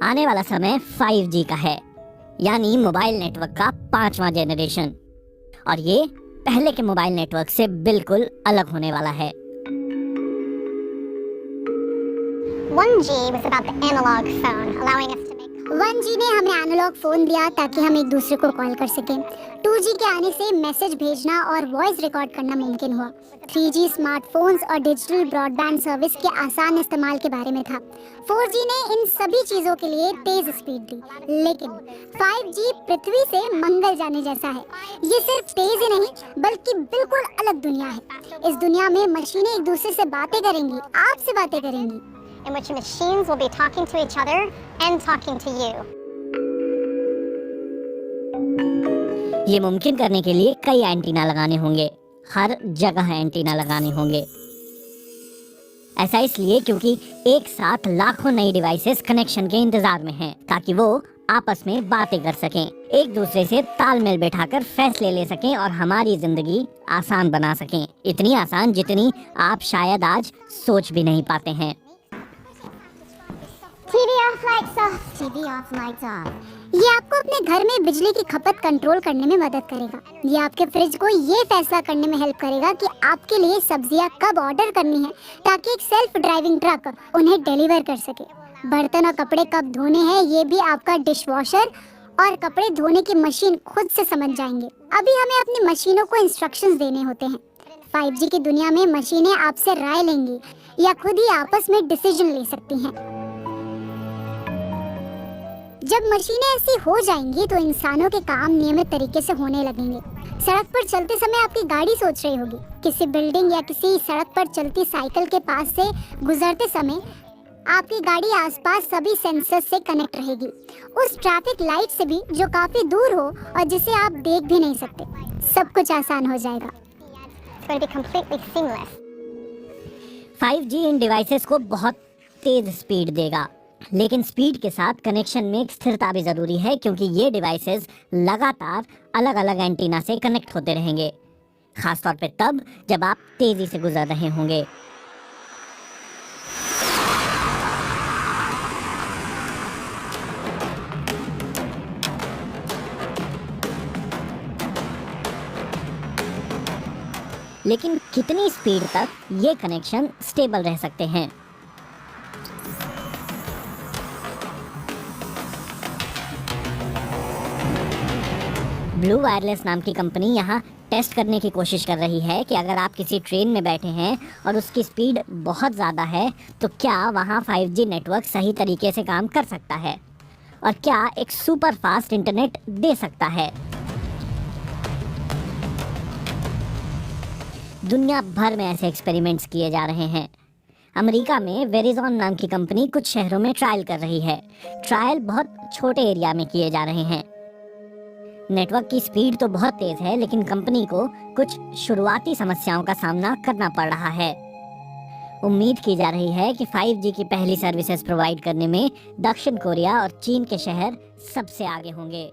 आने वाला समय 5G का है, यानी मोबाइल नेटवर्क का 5वां जेनरेशन। और ये पहले के मोबाइल नेटवर्क से बिल्कुल अलग होने वाला है। 1G was about the analog phone, allowing us to make 1G ने हमें एनालॉग फोन दिया ताकि हम एक दूसरे को कॉल कर सकें। 2G के आने से मैसेज भेजना और वॉइस रिकॉर्ड करना मुमकिन हुआ। 3G स्मार्टफोन्स और डिजिटल ब्रॉडबैंड सर्विस के आसान इस्तेमाल के बारे में था। 4G ने इन सभी चीजों के लिए तेज स्पीड दी, लेकिन 5G पृथ्वी से मंगल जाने जैसा है। ये सिर्फ तेज ही नहीं बल्कि बिल्कुल अलग दुनिया है। इस दुनिया में मशीनें एक दूसरे से बातें करेंगी, आपसे बातें करेंगी। In which machines will be talking to each other and talking to you. ये मुमकिन करने के लिए कई एंटीना लगाने होंगे, हर जगह एंटीना लगाने होंगे। ऐसा इसलिए क्योंकि एक साथ लाखों नई डिवाइसेस कनेक्शन के इंतजार में हैं, ताकि वो आपस में बातें कर सकें, एक दूसरे से तालमेल बैठाकर फैसले ले सकें और हमारी जिंदगी आसान बना सकें। इतनी आसान जितनी आप शायद आज सोच भी नहीं पाते हैं। TV off, lights off. TV off, lights off. ये आपको अपने घर में बिजली की खपत कंट्रोल करने में मदद करेगा। ये आपके फ्रिज को ये फैसला करने में हेल्प करेगा कि आपके लिए सब्जियां कब ऑर्डर करनी है, ताकि एक सेल्फ ड्राइविंग ट्रक उन्हें डिलीवर कर सके। बर्तन और कपड़े कब धोने हैं ये भी आपका डिशवॉशर और कपड़े धोने की मशीन खुद से समझ जाएंगे। अभी हमें अपनी मशीनों को इंस्ट्रक्शंस देने होते हैं। 5G की दुनिया में मशीनें आपसे राय लेंगी या खुद ही आपस में डिसीजन ले सकती हैं। जब मशीनें ऐसी हो जाएंगी तो इंसानों के काम नियमित तरीके से होने लगेंगे। सड़क पर चलते समय आपकी गाड़ी सोच रही होगी, किसी बिल्डिंग या किसी सड़क पर चलती साइकिल के पास से गुजरते समय आपकी गाड़ी आसपास सभी सेंसर से कनेक्ट रहेगी, उस ट्रैफिक लाइट से भी जो काफी दूर हो और जिसे आप देख भी नहीं सकते। सब कुछ आसान हो जाएगा। 5G इन डिवाइसेस को बहुत तेज स्पीड देगा, लेकिन स्पीड के साथ कनेक्शन में एक स्थिरता भी जरूरी है, क्योंकि ये डिवाइसेस लगातार अलग अलग एंटीना से कनेक्ट होते रहेंगे, खासतौर पे तब जब आप तेजी से गुजर रहे होंगे। लेकिन कितनी स्पीड तक ये कनेक्शन स्टेबल रह सकते हैं? ब्लू वायरलेस नाम की कंपनी यहाँ टेस्ट करने की कोशिश कर रही है कि अगर आप किसी ट्रेन में बैठे हैं और उसकी स्पीड बहुत ज़्यादा है तो क्या वहाँ 5G नेटवर्क सही तरीके से काम कर सकता है और क्या एक सुपर फास्ट इंटरनेट दे सकता है। दुनिया भर में ऐसे एक्सपेरिमेंट्स किए जा रहे हैं। अमेरिका में वेरिजॉन नाम की कंपनी कुछ शहरों में ट्रायल कर रही है। ट्रायल बहुत छोटे एरिया में किए जा रहे हैं। नेटवर्क की स्पीड तो बहुत तेज है, लेकिन कंपनी को कुछ शुरुआती समस्याओं का सामना करना पड़ रहा है। उम्मीद की जा रही है कि 5G की पहली सर्विसेज प्रोवाइड करने में दक्षिण कोरिया और चीन के शहर सबसे आगे होंगे।